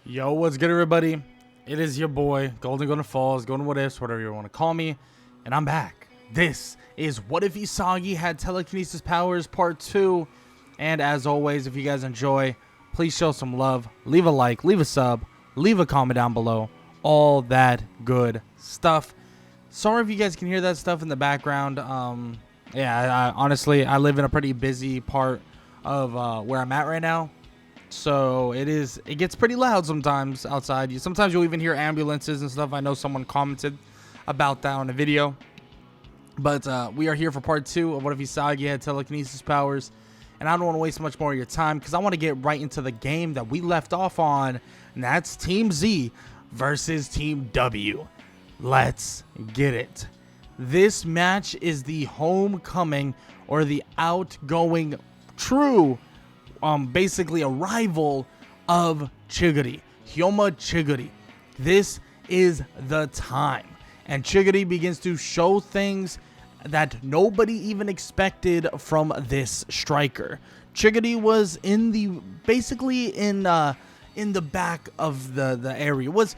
Yo, what's good, everybody? It is your boy, Golden Falls, Golden What Ifs, whatever you want to call me, and I'm back. This is What If Isagi Had Telekinesis Powers Part 2, and as always, if you guys enjoy, please show some love, leave a like, leave a sub, leave a comment down below, all that good stuff. Sorry if you guys can hear that stuff in the background. Honestly, I live in a pretty busy part of where I'm at right now. So it gets pretty loud sometimes outside. Sometimes you'll even hear ambulances and stuff. I know someone commented about that on a video. But we are here for part 2 of What If Isagi Had Telekinesis Powers. And I don't want to waste much more of your time because I want to get right into the game that we left off on. And that's Team Z versus Team W. Let's get it. This match is the homecoming or the outgoing true basically a rival of Chigiri, Hyoma Chigiri. This is the time, and Chigiri begins to show things that nobody even expected from this striker. Chigiri was basically in the back of the area, was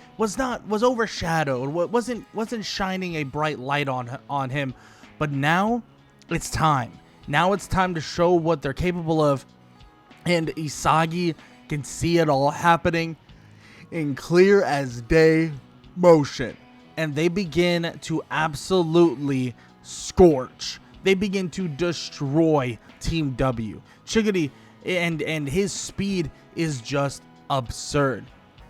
overshadowed, wasn't shining a bright light on him, but now it's time. Now it's time to show what they're capable of. And Isagi can see it all happening in clear as day motion. And they begin to absolutely scorch. They begin to destroy Team W. Chigiri and his speed is just absurd.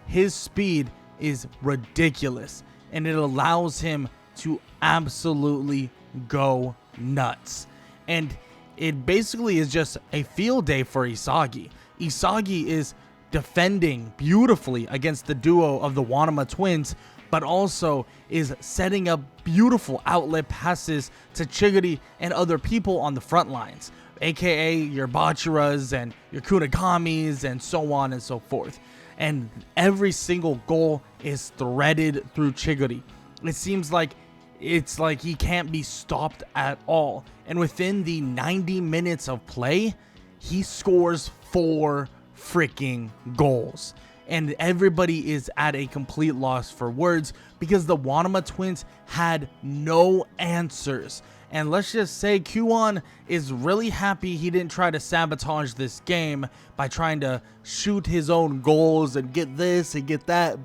His speed is ridiculous. And it allows him to absolutely go nuts. And it basically is just a field day for Isagi. Isagi is defending beautifully against the duo of the Wanama twins, but also is setting up beautiful outlet passes to Chigiri and other people on the front lines, aka your Bachiras and your Kunagamis and so on and so forth. And every single goal is threaded through Chigiri. It seems like he can't be stopped at all. And within the 90 minutes of play, he scores 4 freaking goals. And everybody is at a complete loss for words because the Wanama twins had no answers. And let's just say Q1 is really happy he didn't try to sabotage this game by trying to shoot his own goals and get this and get that,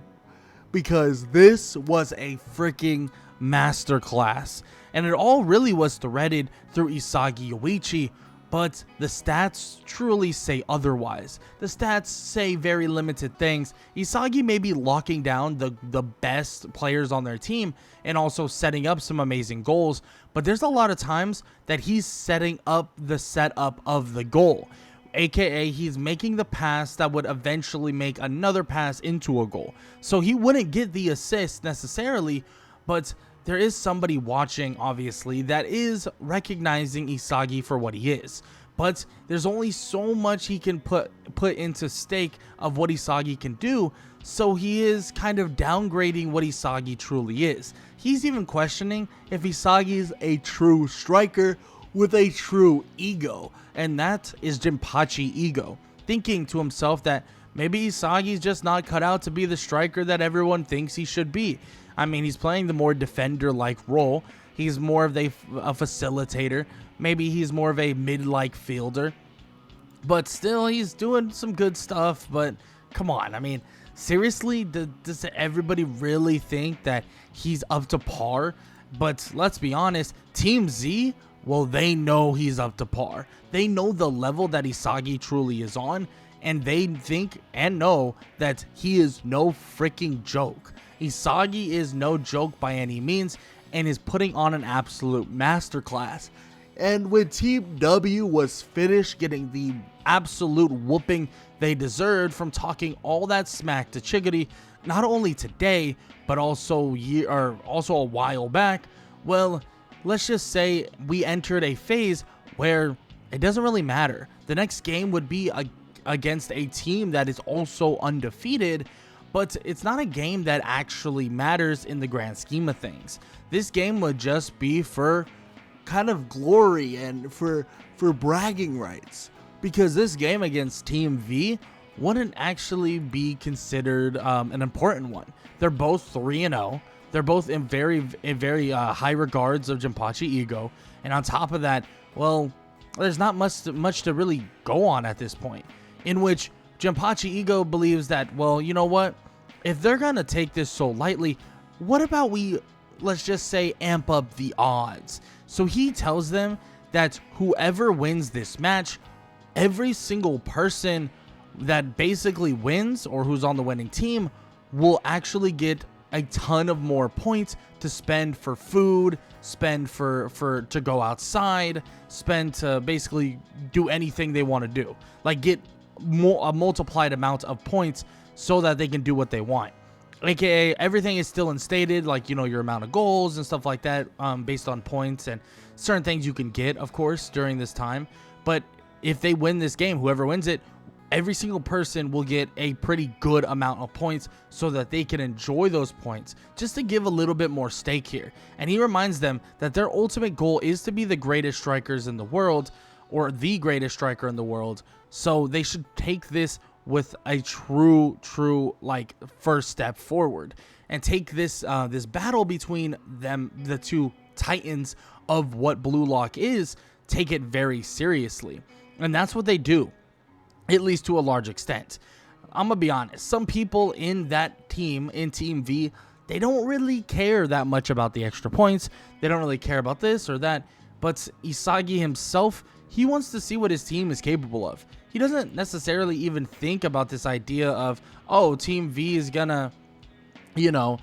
because this was a freaking masterclass, and it all really was threaded through Isagi Yoichi, but the stats truly say otherwise. The stats say very limited things. Isagi may be locking down the best players on their team and also setting up some amazing goals, but there's a lot of times that he's setting up the setup of the goal, aka he's making the pass that would eventually make another pass into a goal. So he wouldn't get the assist necessarily, but there is somebody watching, obviously, that is recognizing Isagi for what he is. But there's only so much he can put into stake of what Isagi can do, so he is kind of downgrading what Isagi truly is. He's even questioning if Isagi is a true striker with a true ego, and that is Jinpachi ego, thinking to himself that maybe Isagi's just not cut out to be the striker that everyone thinks he should be. I mean, he's playing the more defender-like role. He's more of a facilitator. Maybe he's more of a mid-like fielder. But still, he's doing some good stuff. But come on, I mean, seriously, does everybody really think that he's up to par? But let's be honest, Team Z, well, they know he's up to par. They know the level that Isagi truly is on, and they think and know that he is no freaking joke. Isagi is no joke by any means and is putting on an absolute masterclass. And when Team W was finished getting the absolute whooping they deserved from talking all that smack to Chigiri, not only today but also a while back, well, let's just say we entered a phase where it doesn't really matter. The next game would be against a team that is also undefeated, but it's not a game that actually matters in the grand scheme of things. This game would just be for kind of glory and for bragging rights, because this game against Team V wouldn't actually be considered an important one. They're both 3-0. They're both in very high regards of Jinpachi Ego. And on top of that, well, there's not much to really go on at this point, in which Jinpachi Ego believes that, well, you know what? If they're going to take this so lightly, what about let's just say, amp up the odds? So he tells them that whoever wins this match, every single person that basically wins or who's on the winning team will actually get a ton of more points to spend for food, spend for to go outside, spend to basically do anything they want to do. Like get a multiplied amount of points so that they can do what they want. AKA everything is still instated, like, you know, your amount of goals and stuff like that, based on points and certain things you can get, of course, during this time. But if they win this game, whoever wins it, every single person will get a pretty good amount of points so that they can enjoy those points, just to give a little bit more stake here. And he reminds them that their ultimate goal is to be the greatest strikers in the world, or the greatest striker in the world. So they should take this with a true like first step forward, and take this this battle between them, the two titans of what Blue Lock is, take it very seriously. And that's what they do, at least to a large extent. I'm gonna be honest, some people in that team, in Team V, they don't really care that much about the extra points. They don't really care about this or that. But Isagi himself, he wants to see what his team is capable of. He doesn't necessarily even think about this idea of, oh, Team V is gonna, you know,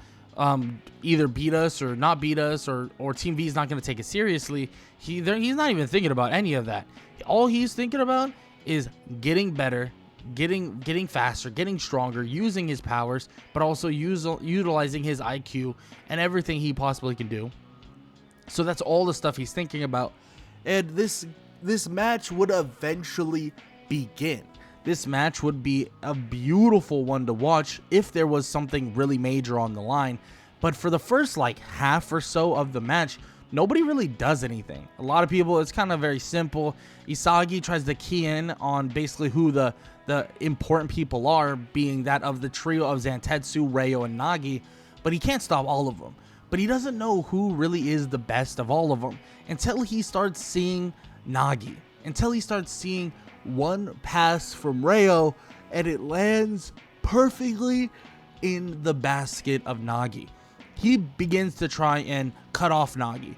either beat us or not beat us, or Team V is not gonna take it seriously. He's not even thinking about any of that. All he's thinking about is getting better, getting faster, getting stronger, using his powers, but also utilizing his IQ and everything he possibly can do. So that's all the stuff he's thinking about. And this match would eventually begin. This match would be a beautiful one to watch if there was something really major on the line. But for the first like half or so of the match, nobody really does anything. A lot of people, it's kind of very simple. Isagi tries to key in on basically who the important people are, being that of the trio of Zantetsu, Ryo, and Nagi, but he can't stop all of them. But he doesn't know who really is the best of all of them until he starts seeing Nagi, until he starts seeing one pass from Ryo and it lands perfectly in the basket of Nagi. He begins to try and cut off Nagi,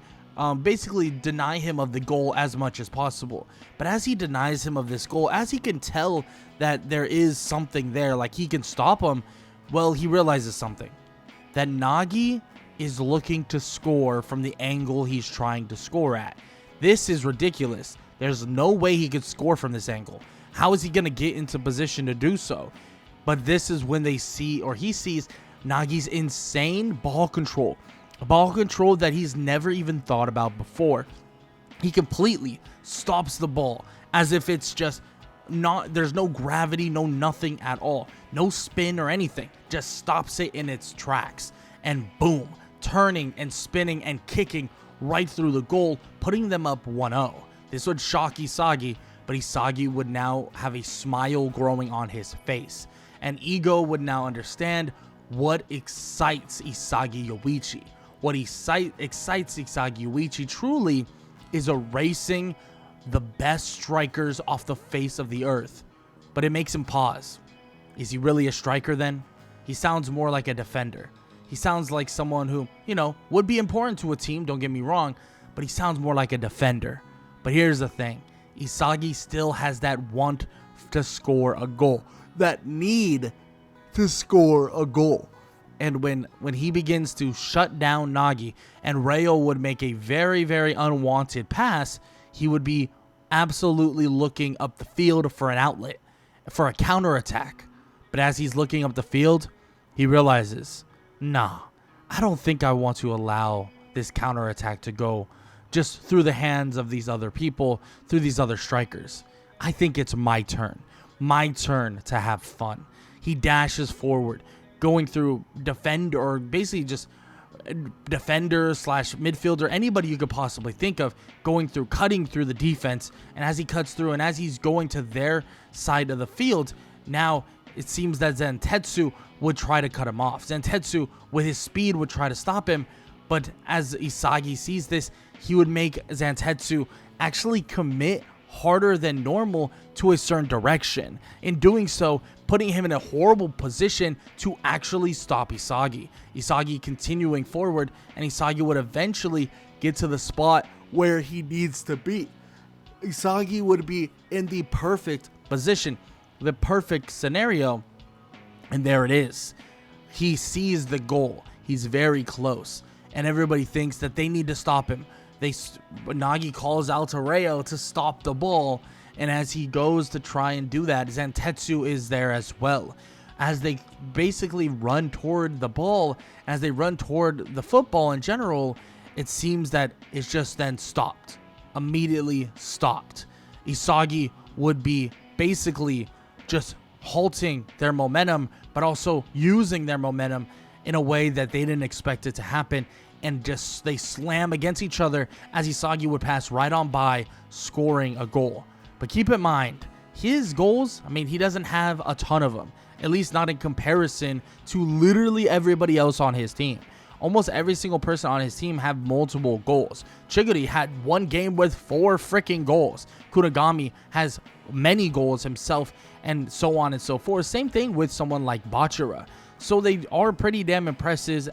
basically deny him of the goal as much as possible. But as he denies him of this goal, as he can tell that there is something there, like he can stop him, well, he realizes something. That Nagi is looking to score from the angle he's trying to score at. This is ridiculous. There's no way he could score from this angle. How is he going to get into position to do so? But this is when they see, or he sees, Nagi's insane ball control. A ball control that he's never even thought about before. He completely stops the ball as if it's just there's no gravity, no nothing at all. No spin or anything. Just stops it in its tracks. And boom, turning and spinning and kicking right through the goal, putting them up 1-0. This would shock Isagi, but Isagi would now have a smile growing on his face. And Ego would now understand what excites Isagi Yoichi. What excites Isagi Yoichi truly is erasing the best strikers off the face of the earth. But it makes him pause. Is he really a striker then? He sounds more like a defender. He sounds like someone who, you know, would be important to a team, don't get me wrong, but he sounds more like a defender. But here's the thing. Isagi still has that want to score a goal. That need to score a goal. And when he begins to shut down Nagi and Ryo would make a very, very unwanted pass, he would be absolutely looking up the field for an outlet, for a counterattack. But as he's looking up the field, he realizes, nah, I don't think I want to allow this counterattack to go just through the hands of these other people, through these other strikers. I think it's my turn to have fun. He dashes forward, going through defender, or basically just defender / midfielder, anybody you could possibly think of, going through, cutting through the defense. And as he cuts through and as he's going to their side of the field, Now it seems that Zantetsu would try to cut him off. Zantetsu, with his speed, would try to stop him, but as Isagi sees this, he would make Zantetsu actually commit harder than normal to a certain direction. In doing so, putting him in a horrible position to actually stop Isagi. Isagi continuing forward, and Isagi would eventually get to the spot where he needs to be. Isagi would be in the perfect position, the perfect scenario, and there it is. He sees the goal. He's very close, and everybody thinks that they need to stop him. Nagi calls out to Reo to stop the ball, and as he goes to try and do that, Zantetsu is there as well. As they basically run toward the ball, as they run toward the football in general, it seems that it's just then stopped. Immediately stopped. Isagi would be basically just halting their momentum, but also using their momentum in a way that they didn't expect it to happen, and just they slam against each other as Isagi would pass right on by, scoring a goal. But keep in mind, his goals, I mean, he doesn't have a ton of them, at least not in comparison to literally everybody else on his team. Almost every single person on his team have multiple goals. Chiguri had one game with 4 freaking goals. Kunigami has many goals himself, and so on and so forth. Same thing with someone like Bachira. So they are pretty damn impressive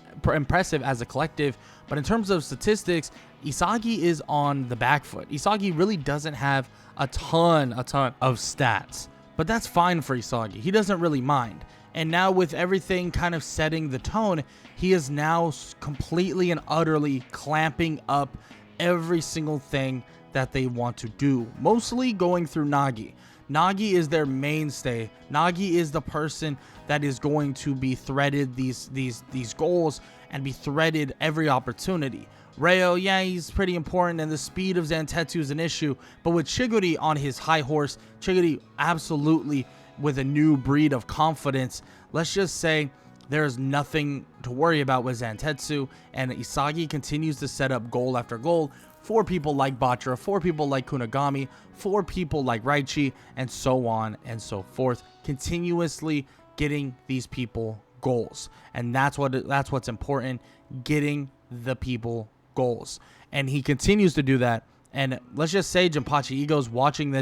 as a collective. But in terms of statistics, Isagi is on the back foot. Isagi really doesn't have a ton of stats. But that's fine for Isagi. He doesn't really mind. And now with everything kind of setting the tone, he is now completely and utterly clamping up every single thing that they want to do. Mostly going through Nagi. Nagi is their mainstay. Nagi is the person that is going to be threaded these goals and be threaded every opportunity. Reo, yeah, he's pretty important, and the speed of Zantetsu is an issue. But with Chiguri on his high horse, Chiguri absolutely with a new breed of confidence, let's just say there's nothing to worry about with Zantetsu, and Isagi continues to set up goal after goal for people like Bachira, for people like Kunigami, for people like Raichi, and so on and so forth, continuously getting these people goals. And that's what's important, getting the people goals. And he continues to do that. And let's just say Jinpachi Ego's watching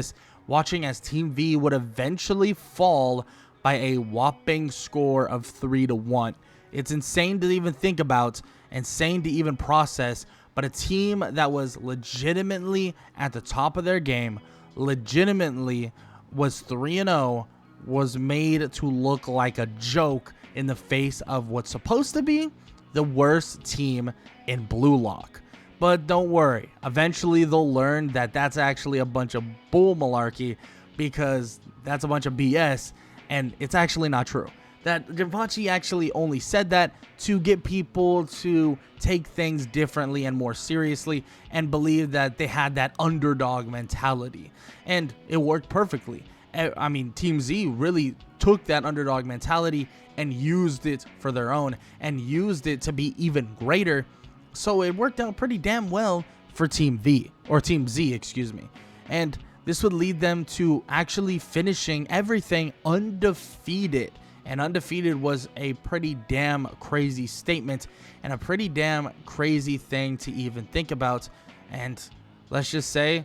as Team V would eventually fall by a whopping score of 3-1. It's insane to even think about, insane to even process, but a team that was legitimately at the top of their game, legitimately was 3-0, was made to look like a joke in the face of what's supposed to be the worst team in Blue Lock. But don't worry, eventually they'll learn that that's actually a bunch of bull malarkey, because that's a bunch of BS, and it's actually not true. That Jinpachi actually only said that to get people to take things differently and more seriously and believe that they had that underdog mentality. And it worked perfectly. I mean, Team Z really took that underdog mentality and used it for their own and used it to be even greater. So it worked out pretty damn well for Team V, or Team Z, excuse me. And this would lead them to actually finishing everything undefeated. And undefeated was a pretty damn crazy statement and a pretty damn crazy thing to even think about. And let's just say,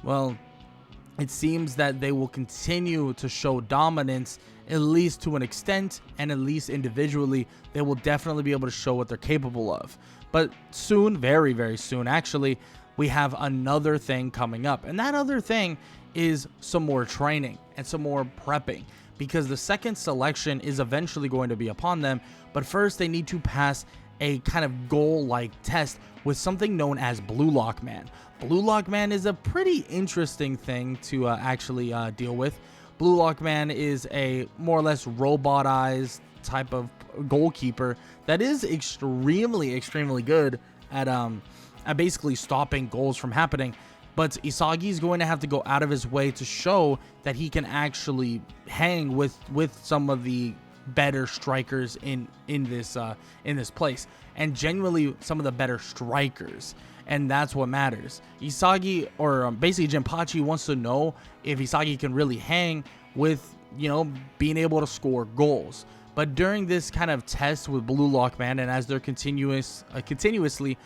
well, it seems that they will continue to show dominance, at least to an extent, and at least individually, they will definitely be able to show what they're capable of. But soon, very, very soon, actually, we have another thing coming up. And that other thing is some more training and some more prepping, because the second selection is eventually going to be upon them. But first, they need to pass a kind of goal-like test with something known as Blue Lock Man. Blue Lock Man is a pretty interesting thing to actually deal with. Blue Lock Man is a more or less robotized type of goalkeeper that is extremely good at basically stopping goals from happening. But Isagi is going to have to go out of his way to show that he can actually hang with some of the better strikers in this place, and genuinely some of the better strikers. And that's what matters. Isagi, or basically Jinpachi, wants to know if Isagi can really hang with being able to score goals. But during this kind of test with Blue Lock Man, and as they're continuously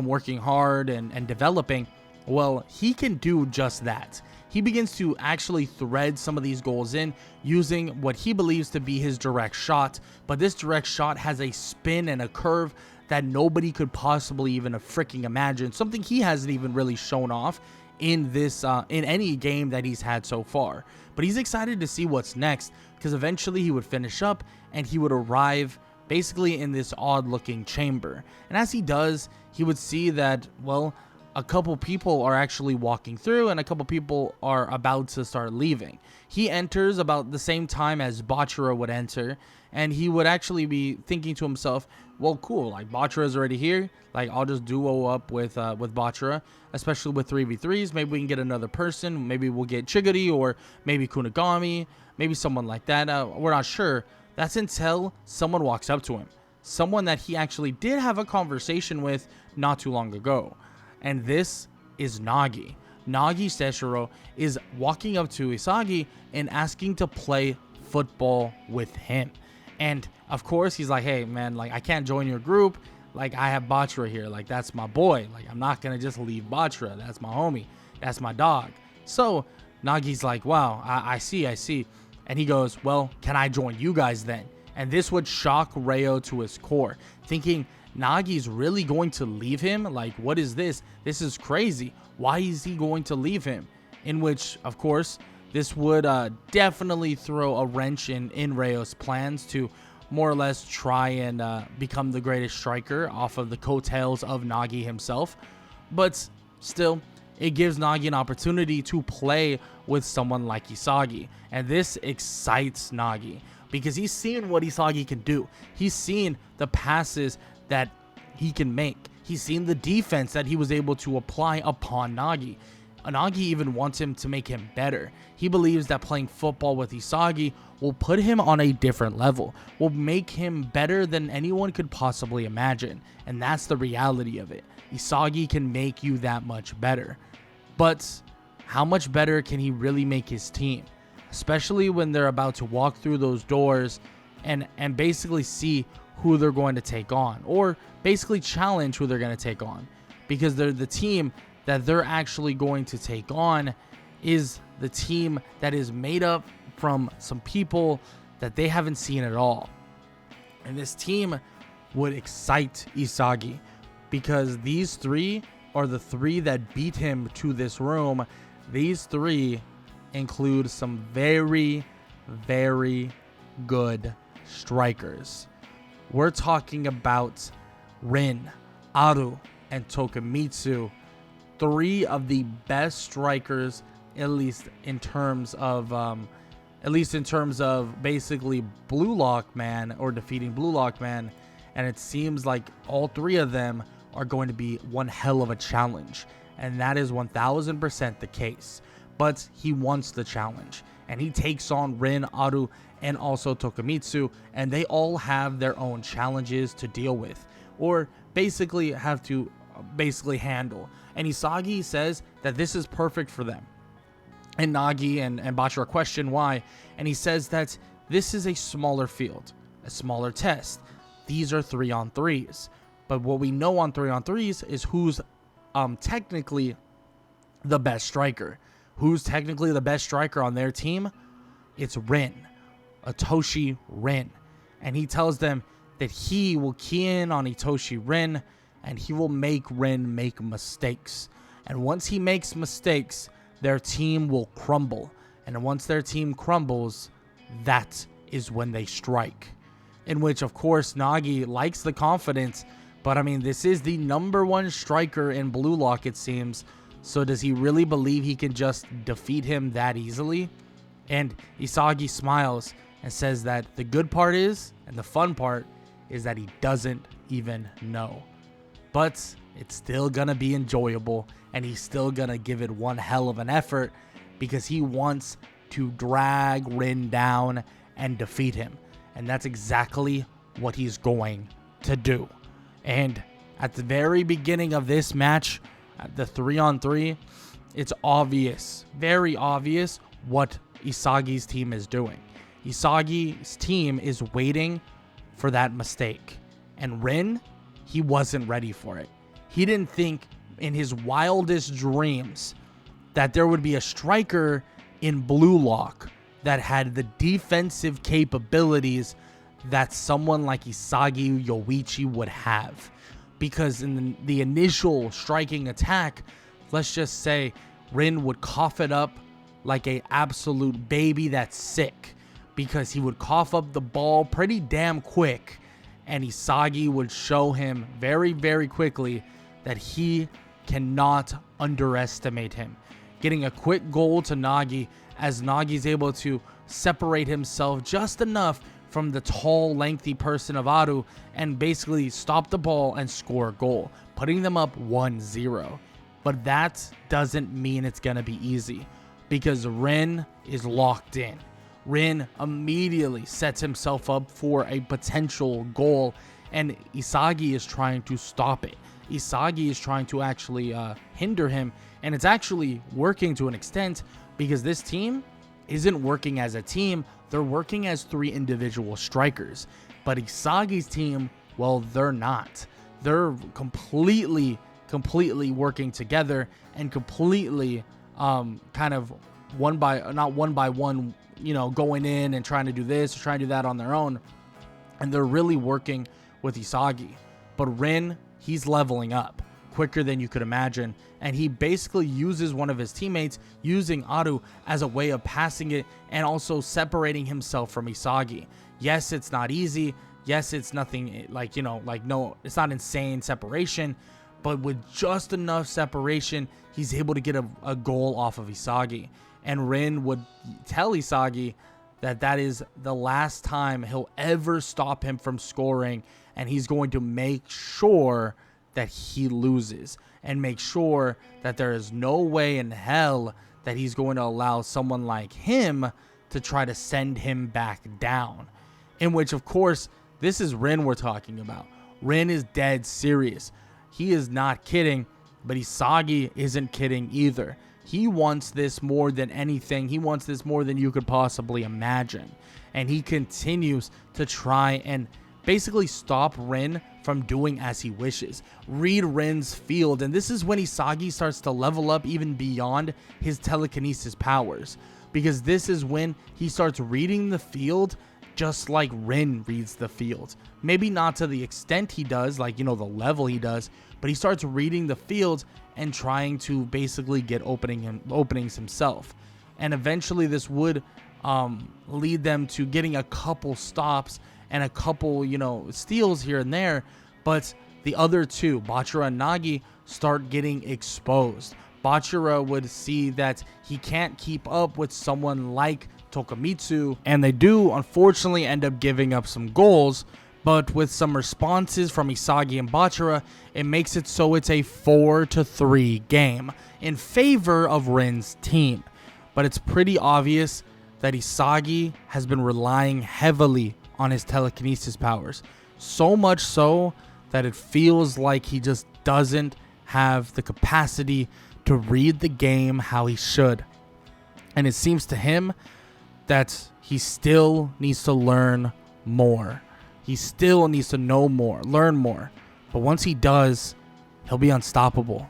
working hard and developing, well, he can do just that. He begins to actually thread some of these goals in using what he believes to be his direct shot. But this direct shot has a spin and a curve that nobody could possibly even freaking imagine. Something he hasn't even really shown off in this in any game that he's had so far. But he's excited to see what's next, because eventually he would finish up and he would arrive basically in this odd looking chamber. And as he does, he would see that, well, a couple people are actually walking through and a couple people are about to start leaving. He enters about the same time as Bachara would enter, and he would actually be thinking to himself, well, cool, like Bachara's already here, like I'll just duo up with Bachara, especially with 3v3s. Maybe we can get another person. Maybe we'll get Chiguri or maybe Kunigami, maybe someone like that. We're not sure. That's until someone walks up to him, someone that he actually did have a conversation with not too long ago. And this is Nagi. Nagi Seshiro is walking up to Isagi and asking to play football with him. And of course, he's like, hey, man, like I can't join your group. Like I have Bachara here. Like that's my boy. Like I'm not going to just leave Bachara. That's my homie. That's my dog. So Nagi's like, wow, I see. And he goes, well, can I join you guys then? And this would shock Reo to his core, thinking Nagi's really going to leave him? Like, what is this? This is crazy. Why is he going to leave him? In which, of course, this would definitely throw a wrench in Reo's plans to more or less try and become the greatest striker off of the coattails of Nagi himself. But still, it gives Nagi an opportunity to play with someone like Isagi. And this excites Nagi because he's seen what Isagi can do. He's seen the passes that he can make. He's seen the defense that he was able to apply upon Nagi. Nagi even wants him to make him better. He believes that playing football with Isagi will put him on a different level, will make him better than anyone could possibly imagine. And that's the reality of it. Isagi can make you that much better. But how much better can he really make his team? Especially when they're about to walk through those doors and basically see who they're going to take on, or basically challenge who they're going to take on, because they're the team that they're actually going to take on is the team that is made up from some people that they haven't seen at all. And this team would excite Isagi because these three are the three that beat him to this room. These three include some very, very good strikers. We're talking about Rin, Aru, and Tokimitsu, three of the best strikers, at least in terms of basically Blue Lock Man or defeating Blue Lock Man. And it seems like all three of them are going to be one hell of a challenge, and that is 1000% the case. But he wants the challenge, and he takes on Rin, Aru, and also Tokimitsu, and they all have their own challenges to deal with, or basically have to handle. And Isagi says that this is perfect for them. And Nagi and Bachara question why, and he says that this is a smaller field, a smaller test. These are 3-on-3s. But what we know on 3-on-3s is who's technically the best striker. Who's technically the best striker on their team? It's Rin. Itoshi Rin. And he tells them that he will key in on Itoshi Rin, and he will make Rin make mistakes. And once he makes mistakes, their team will crumble. And once their team crumbles, that is when they strike. In which, of course, Nagi likes the confidence, but I mean, this is the #1 striker in Blue Lock, it seems. So does he really believe he can just defeat him that easily? And Isagi smiles and says that the good part is, and the fun part, is that he doesn't even know. But it's still gonna be enjoyable, and he's still gonna give it one hell of an effort because he wants to drag Rin down and defeat him. And that's exactly what he's going to do. And at the very beginning of this match, at the 3-on-3, it's obvious, very obvious, what Isagi's team is doing. Isagi's team is waiting for that mistake. And Rin, he wasn't ready for it. He didn't think in his wildest dreams that there would be a striker in Blue Lock that had the defensive capabilities that someone like Isagi Yoichi would have. Because in the initial striking attack, let's just say Rin would cough it up like a absolute baby that's sick, because he would cough up the ball pretty damn quick, and Isagi would show him very, very quickly that he cannot underestimate him. Getting a quick goal to Nagi, as Nagi's able to separate himself just enough from the tall, lengthy person of Aru and basically stop the ball and score a goal, putting them up 1-0. But that doesn't mean it's going to be easy, because Rin is locked in. Rin immediately sets himself up for a potential goal, and Isagi is trying to stop it. Isagi is trying to actually hinder him, and it's actually working to an extent, because this team isn't working as a team. They're working as 3 individual strikers. But Isagi's team, well, they're not. They're completely working together and completely kind of not one by one, going in and trying to do this or trying to do that on their own. And they're really working with Isagi. But Rin, he's leveling up quicker than you could imagine, and he basically uses one of his teammates, using Aru as a way of passing it and also separating himself from Isagi. Yes, it's not easy. Yes, it's nothing it's not insane separation, but with just enough separation, he's able to get a goal off of Isagi. And Rin would tell Isagi that is the last time he'll ever stop him from scoring, and he's going to make sure that he loses and make sure that there is no way in hell that he's going to allow someone like him to try to send him back down. In which, of course, this is Rin we're talking about. Rin is dead serious. He is not kidding, but Isagi isn't kidding either. He wants this more than anything. He wants this more than you could possibly imagine. And he continues to try and basically stop Rin from doing as he wishes. Read Rin's field, and this is when Isagi starts to level up even beyond his telekinesis powers, because this is when he starts reading the field just like Rin reads the field. Maybe not to the extent he does, the level he does, but he starts reading the field and trying to basically get openings himself. And eventually this would lead them to getting a couple stops and a couple, steals here and there, but the other two, Bachira and Nagi, start getting exposed. Bachira would see that he can't keep up with someone like Tokumitsu, and they do unfortunately end up giving up some goals, but with some responses from Isagi and Bachira, it makes it so it's a 4-3 game in favor of Rin's team. But it's pretty obvious that Isagi has been relying heavily on his telekinesis powers, so much so that it feels like he just doesn't have the capacity to read the game how he should. And it seems to him that he still needs to learn more. He still needs to know more, learn more. But once he does, he'll be unstoppable.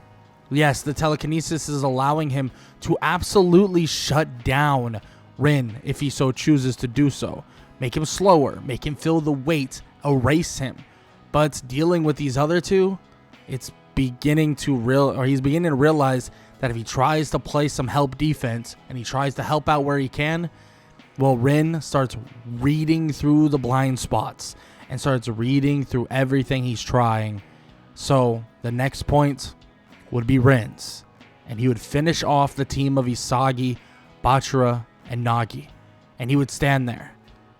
Yes, the telekinesis is allowing him to absolutely shut down Rin if he so chooses to do so. Make him slower, make him feel the weight, erase him. But dealing with these other two, he's beginning to realize that if he tries to play some help defense and he tries to help out where he can, well, Rin starts reading through the blind spots and starts reading through everything he's trying. So the next point would be Rin's, and he would finish off the team of Isagi, Bachira, and Nagi, and he would stand there.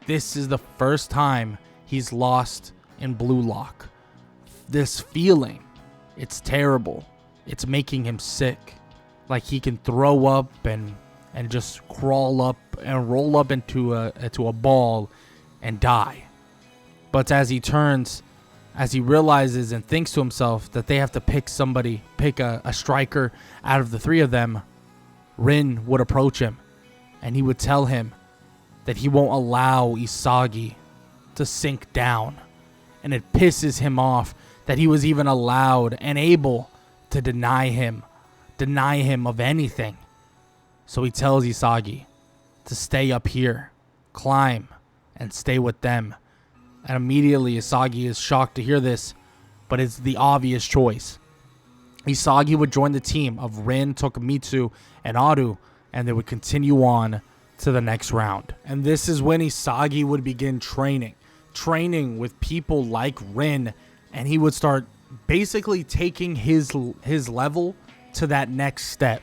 This is the first time he's lost in Blue Lock. This feeling, it's terrible. It's making him sick. Like he can throw up and just crawl up and roll up into a ball and die. But as he realizes and thinks to himself that they have to pick a striker out of the 3 of them, Rin would approach him and he would tell him that he won't allow Isagi to sink down. And it pisses him off that he was even allowed and able to deny him of anything. So he tells Isagi to stay up here, climb, and stay with them. And immediately Isagi is shocked to hear this, but it's the obvious choice. Isagi would join the team of Rin, Tokumitsu, and Aru, and they would continue on to the next round. And this is when Isagi would begin training with people like Rin, and he would start basically taking his level to that next step.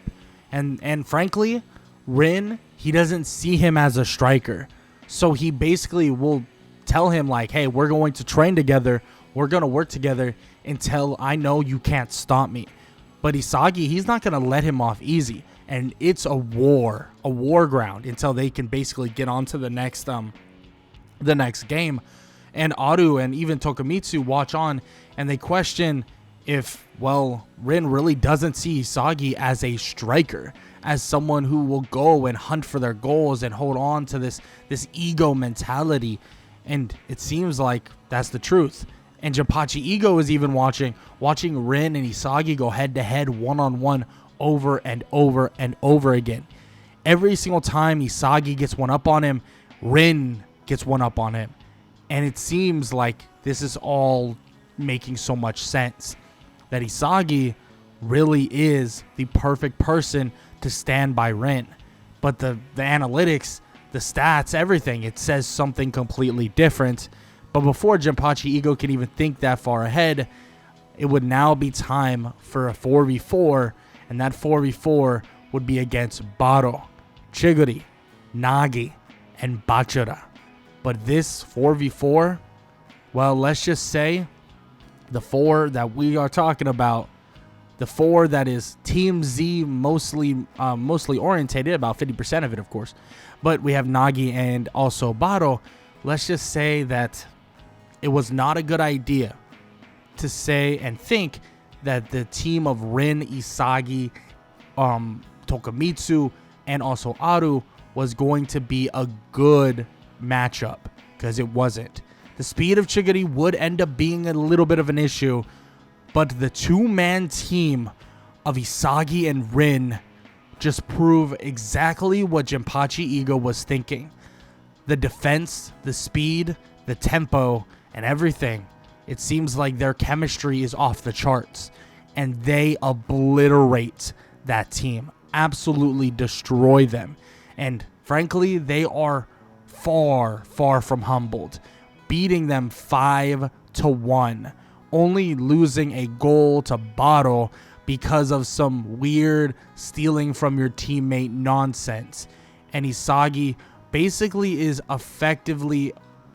And frankly, Rin, he doesn't see him as a striker. So he basically will tell him like, hey, we're going to train together. We're going to work together until I know you can't stop me. But Isagi, he's not going to let him off easy. And it's a war ground until they can basically get on to the next game. And Aru and even Tokumitsu watch on, and they question if, well, Rin really doesn't see Isagi as a striker, as someone who will go and hunt for their goals and hold on to this ego mentality. And it seems like that's the truth. And Jinpachi Ego is even watching Rin and Isagi go head-to-head, one-on-one, over and over and over again. Every single time Isagi gets one up on him, Rin gets one up on him. And it seems like this is all making so much sense, that Isagi really is the perfect person to stand by Rin. But the analytics, the stats, everything, it says something completely different. But before Jinpachi Ego can even think that far ahead, it would now be time for a 4v4, and that 4v4 would be against Baro, Chiguri, Nagi, and Bachura. But this 4v4, well, let's just say the 4 that we are talking about, the 4 that is Team Z mostly orientated, about 50% of it, of course. But we have Nagi and also Baro. Let's just say that it was not a good idea to say and think that the team of Rin, Isagi, Tokumitsu, and also Aru was going to be a good matchup, because it wasn't. The speed of Chiguri would end up being a little bit of an issue, but the two-man team of Isagi and Rin just prove exactly what Jinpachi Ego was thinking. The defense, the speed, the tempo, and everything. It seems like their chemistry is off the charts, and they obliterate that team, absolutely destroy them. And frankly, they are far from humbled, beating them 5-1, only losing a goal to Baro because of some weird stealing from your teammate nonsense. And Isagi basically is effectively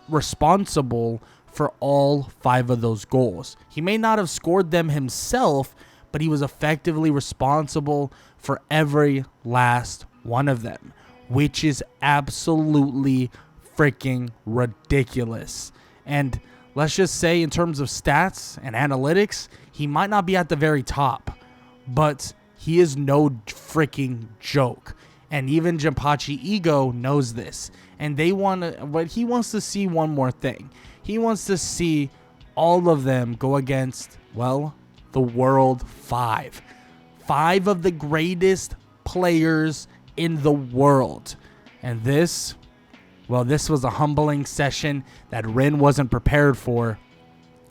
responsible for all 5 of those goals. He may not have scored them himself, but he was effectively responsible for every last one of them, which is absolutely freaking ridiculous. And let's just say, in terms of stats and analytics, he might not be at the very top, but he is no freaking joke. And even Jinpachi Ego knows this. And but he wants to see one more thing. He wants to see all of them go against, well, the World 5. 5 of the greatest players in the world. And this was a humbling session that Rin wasn't prepared for,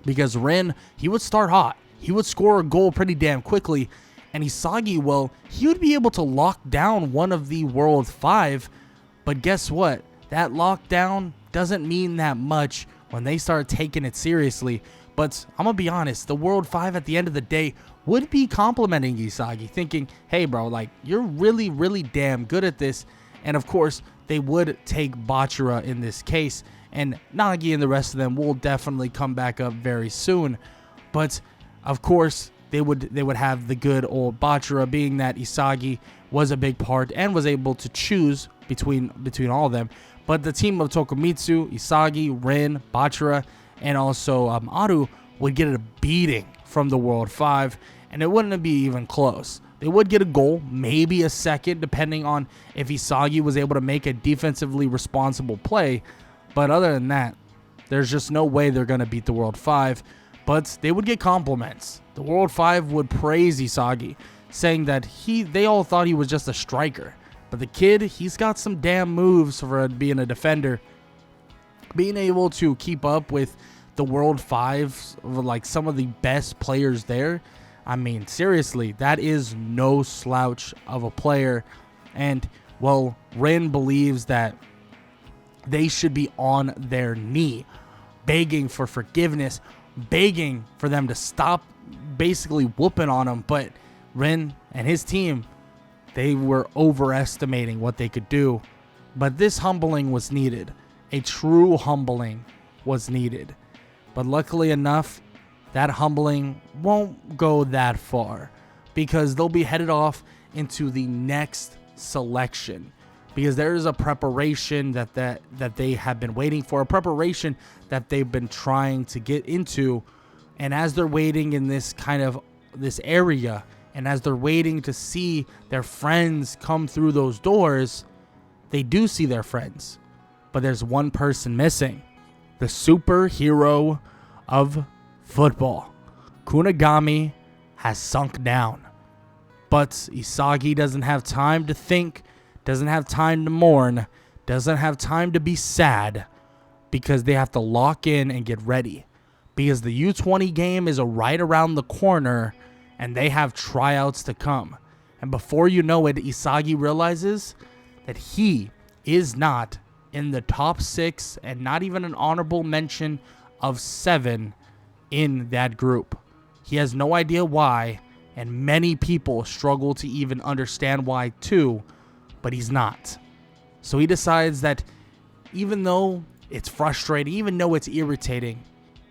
because Rin, he would start hot. He would score a goal pretty damn quickly, and Isagi, well, he would be able to lock down one of the World 5, but guess what? That lockdown doesn't mean that much when they start taking it seriously. But I'm going to be honest, the World 5 at the end of the day would be complimenting Isagi, thinking, hey bro, like, you're really damn good at this. And of course, they would take Bachura in this case, and Nagi and the rest of them will definitely come back up very soon. But of course, they would have the good old Bachura, being that Isagi was a big part and was able to choose between all of them. But the team of Tokumitsu, Isagi, Rin, Bachura, and also Aru would get a beating from the World 5, and it wouldn't be even close. They would get a goal, maybe a second, depending on if Isagi was able to make a defensively responsible play. But other than that, there's just no way they're going to beat the World 5. But they would get compliments. The World 5 would praise Isagi, saying that they all thought he was just a striker. But the kid, he's got some damn moves for being a defender. Being able to keep up with the World 5s, like some of the best players there, I mean, seriously, that is no slouch of a player. And, well, Rin believes that they should be on their knee, begging for forgiveness, begging for them to stop basically whooping on him. But Rin and his team, they were overestimating what they could do. But this humbling was needed. A true humbling was needed. But luckily enough, that humbling won't go that far, because they'll be headed off into the next selection, because there is a preparation that they have been waiting for, a preparation that they've been trying to get into. And as they're waiting in this area, and as they're waiting to see their friends come through those doors, they do see their friends, but there's one person missing: the superhero of football. Kunigami has sunk down. But Isagi doesn't have time to think, doesn't have time to mourn, doesn't have time to be sad, because they have to lock in and get ready. Because the U20 game is right around the corner, and they have tryouts to come. And before you know it, Isagi realizes that he is not in the top 6 and not even an honorable mention of 7 in that group. He has no idea why, and many people struggle to even understand why too, but he's not. So he decides that even though it's frustrating, even though it's irritating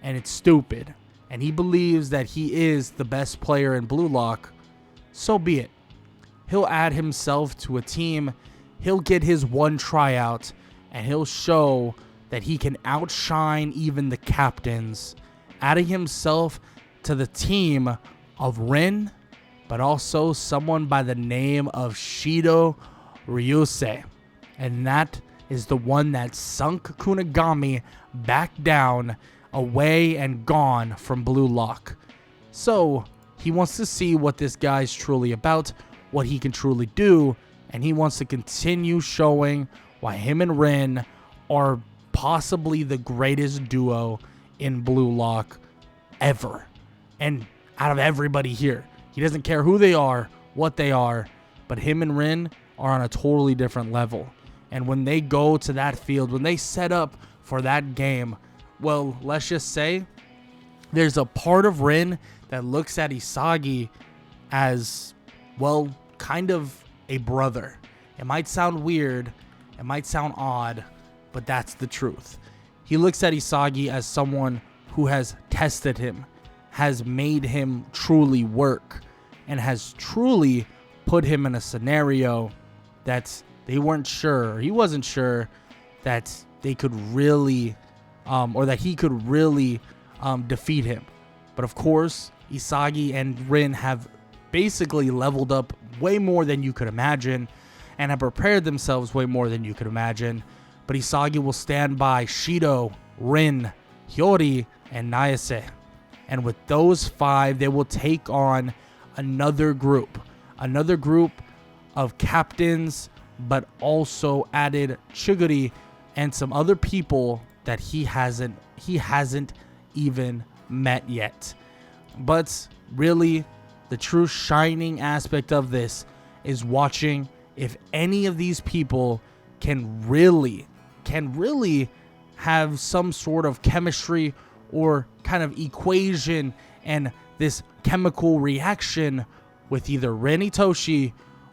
and it's stupid, and he believes that he is the best player in Blue Lock, so be it. He'll add himself to a team, he'll get his one tryout, and he'll show that he can outshine even the captains, adding himself to the team of Rin, but also someone by the name of Shido Ryusei. And that is the one that sunk Kunigami back down, away and gone from Blue Lock. So he wants to see what this guy's truly about, what he can truly do, and he wants to continue showing why him and Rin are possibly the greatest duo in Blue Lock ever. And out of everybody here, he doesn't care who they are, what they are, but him and Rin are on a totally different level. And when they go to that field, when they set up for that game, well, let's just say there's a part of Rin that looks at Isagi as, well, kind of a brother. It might sound weird, it might sound odd, but that's the truth. He looks at Isagi as someone who has tested him, has made him truly work, and has truly put him in a scenario that they weren't sure, or he wasn't sure that they could really, or that he could really defeat him. But of course, Isagi and Rin have basically leveled up way more than you could imagine, and have prepared themselves way more than you could imagine. But Isagi will stand by Shido, Rin, Hiyori, and Nayase. And with those 5, they will take on another group of captains, but also added Chuguri and some other people that he hasn't even met yet. But really, the true shining aspect of this is watching if any of these people can really have some sort of chemistry or kind of equation and this chemical reaction with either Ren Itoshi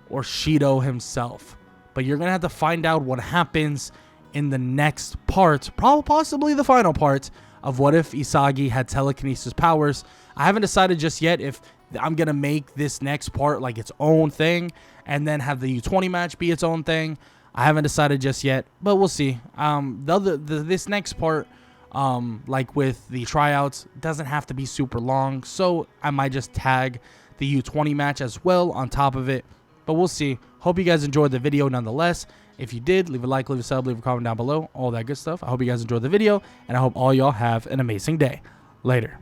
or Shido himself. But you're going to have to find out what happens in the next part, possibly the final part, of What If Isagi Had Telekinesis Powers. I haven't decided just yet if I'm going to make this next part like its own thing and then have the U20 match be its own thing. I haven't decided just yet, but we'll see. This next part, like with the tryouts, doesn't have to be super long, so I might just tag the U20 match as well on top of it. But we'll see. Hope you guys enjoyed the video nonetheless. If you did, leave a like, leave a sub, leave a comment down below, all that good stuff. I hope you guys enjoyed the video, and I hope all y'all have an amazing day. Later.